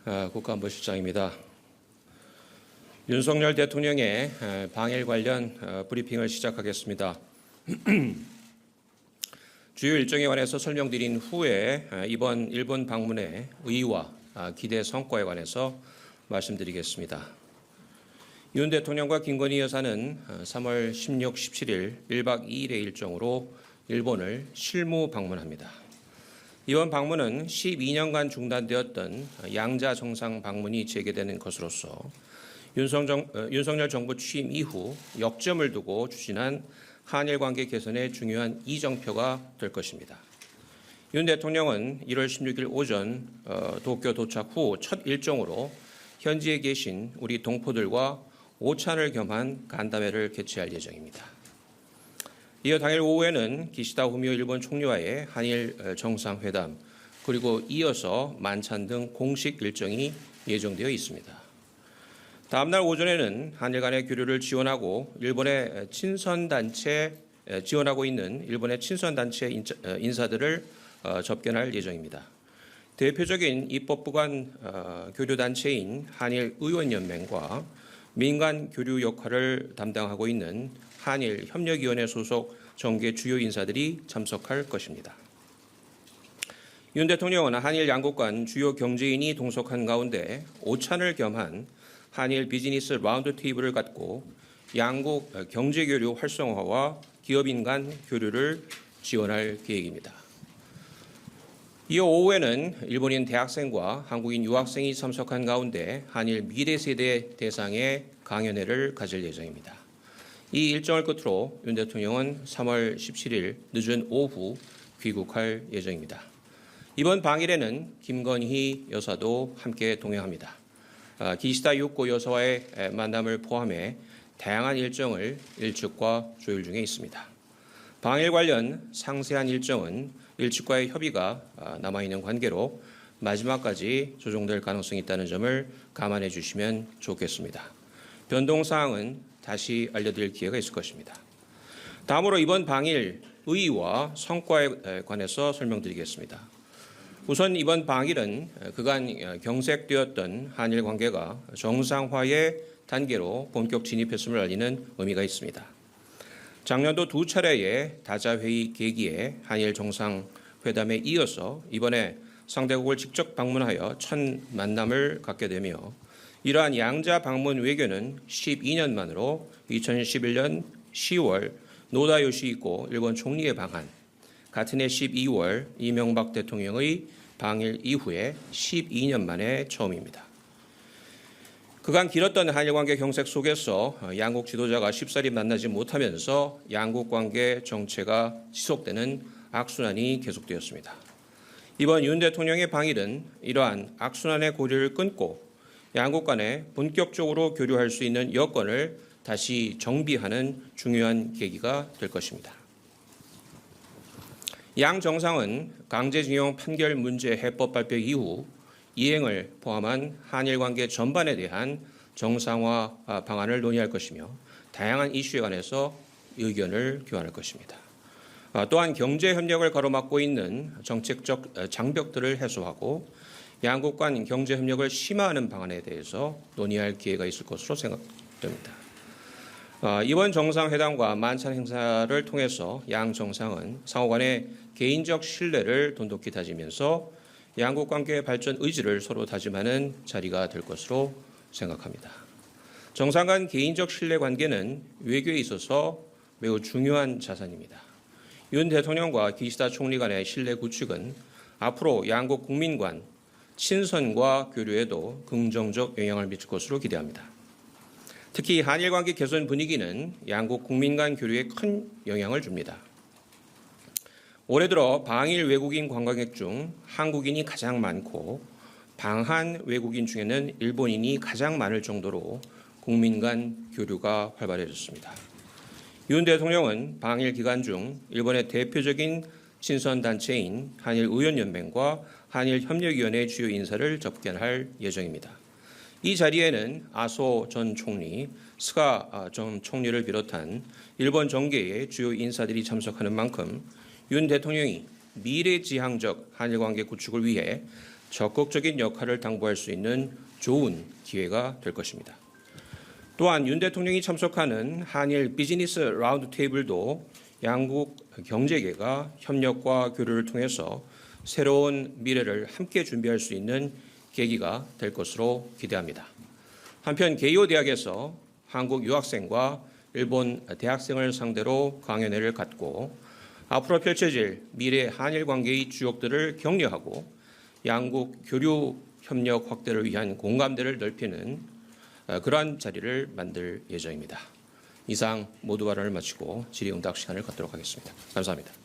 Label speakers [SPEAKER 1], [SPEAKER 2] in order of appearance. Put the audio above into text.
[SPEAKER 1] 국가안보실장입니다. 윤석열 대통령의 방일 관련 브리핑을 시작하겠습니다. 주요 일정에 관해서 설명드린 후에 이번 일본 방문의 의의와 기대 성과에 관해서 말씀드리겠습니다. 윤 대통령과 김건희 여사는 3월 16, 17일 1박 2일의 일정으로 일본을 실무 방문합니다. 이번 방문은 12년간 중단되었던 양자 정상 방문이 재개되는 것으로서 윤석열 정부 취임 이후 역점을 두고 추진한 한일 관계 개선의 중요한 이정표가 될 것입니다. 윤 대통령은 1월 16일 오전 도쿄 도착 후 첫 일정으로 현지에 계신 우리 동포들과 오찬을 겸한 간담회를 개최할 예정입니다. 이어 당일 오후에는 기시다 후미오 일본 총리와의 한일 정상회담 그리고 이어서 만찬 등 공식 일정이 예정되어 있습니다. 다음 날 오전에는 한일 간의 교류를 지원하고 있는 일본의 친선단체 인사들을 접견할 예정입니다. 대표적인 입법부간 교류단체인 한일의원연맹과 민간 교류 역할을 담당하고 있는 한일협력위원회 소속 정계 주요 인사들이 참석할 것입니다. 윤 대통령은 한일 양국 간 주요 경제인이 동석한 가운데 오찬을 겸한 한일 비즈니스 라운드 테이블을 갖고 양국 경제교류 활성화와 기업인 간 교류를 지원할 계획입니다. 이어 오후에는 일본인 대학생과 한국인 유학생이 참석한 가운데 한일 미래세대 대상의 강연회를 가질 예정입니다. 이 일정을 끝으로 윤 대통령은 3월 17일 늦은 오후 귀국할 예정입니다. 이번 방일에는 김건희 여사도 함께 동행합니다. 기시다 유코 여사와의 만남을 포함해 다양한 일정을 일측과 조율 중에 있습니다. 방일 관련 상세한 일정은 일측과의 협의가 남아있는 관계로 마지막까지 조정될 가능성이 있다는 점을 감안해 주시면 좋겠습니다. 변동사항은 다시 알려드릴 기회가 있을 것입니다. 다음으로 이번 방일 의의와 성과에 관해서 설명드리겠습니다. 우선 이번 방일은 그간 경색되었던 한일 관계가 정상화의 단계로 본격 진입했음을 알리는 의미가 있습니다. 작년도 두 차례의 다자회의 계기에 한일 정상회담에 이어서 이번에 상대국을 직접 방문하여 첫 만남을 갖게 되며 이러한 양자 방문 외교는 12년 만으로 2011년 10월 노다 요시히코 일본 총리의 방한, 같은 해 12월 이명박 대통령의 방일 이후에 12년 만에 처음입니다. 그간 길었던 한일관계 경색 속에서 양국 지도자가 쉽사리 만나지 못하면서 양국관계 정체가 지속되는 악순환이 계속되었습니다. 이번 윤 대통령의 방일은 이러한 악순환의 고리를 끊고 양국 간에 본격적으로 교류할 수 있는 여건을 다시 정비하는 중요한 계기가 될 것입니다. 양 정상은 강제징용 판결 문제 해법 발표 이후 이행을 포함한 한일 관계 전반에 대한 정상화 방안을 논의할 것이며 다양한 이슈에 관해서 의견을 교환할 것입니다. 또한 경제 협력을 가로막고 있는 정책적 장벽들을 해소하고 양국 간 경제 협력을 심화하는 방안에 대해서 논의할 기회가 있을 것으로 생각됩니다. 이번 정상회담과 만찬 행사를 통해서 양 정상은 상호 간의 개인적 신뢰를 돈독히 다지면서 양국 관계의 발전 의지를 서로 다짐하는 자리가 될 것으로 생각합니다. 정상 간 개인적 신뢰 관계는 외교에 있어서 매우 중요한 자산입니다. 윤 대통령과 기시다 총리 간의 신뢰 구축은 앞으로 양국 국민 간 친선과 교류에도 긍정적 영향을 미칠 것으로 기대합니다. 특히 한일 관계 개선 분위기는 양국 국민 간 교류에 큰 영향을 줍니다. 올해 들어 방일 외국인 관광객 중 한국인이 가장 많고 방한 외국인 중에는 일본인이 가장 많을 정도로 국민 간 교류가 활발해졌습니다. 윤 대통령은 방일 기간 중 일본의 대표적인 친선단체인 한일의원연맹과 한일협력위원회 주요 인사를 접견할 예정입니다. 이 자리에는 아소 전 총리, 스가 전 총리를 비롯한 일본 정계의 주요 인사들이 참석하는 만큼 윤 대통령이 미래지향적 한일관계 구축을 위해 적극적인 역할을 당부할 수 있는 좋은 기회가 될 것입니다. 또한 윤 대통령이 참석하는 한일 비즈니스 라운드 테이블도 양국 경제계가 협력과 교류를 통해서 새로운 미래를 함께 준비할 수 있는 계기가 될 것으로 기대합니다. 한편 게이오 대학에서 한국 유학생과 일본 대학생을 상대로 강연회를 갖고 앞으로 펼쳐질 미래 한일 관계의 주역들을 격려하고 양국 교류 협력 확대를 위한 공감대를 넓히는 그러한 자리를 만들 예정입니다. 이상 모두 발언을 마치고 질의응답 시간을 갖도록 하겠습니다. 감사합니다.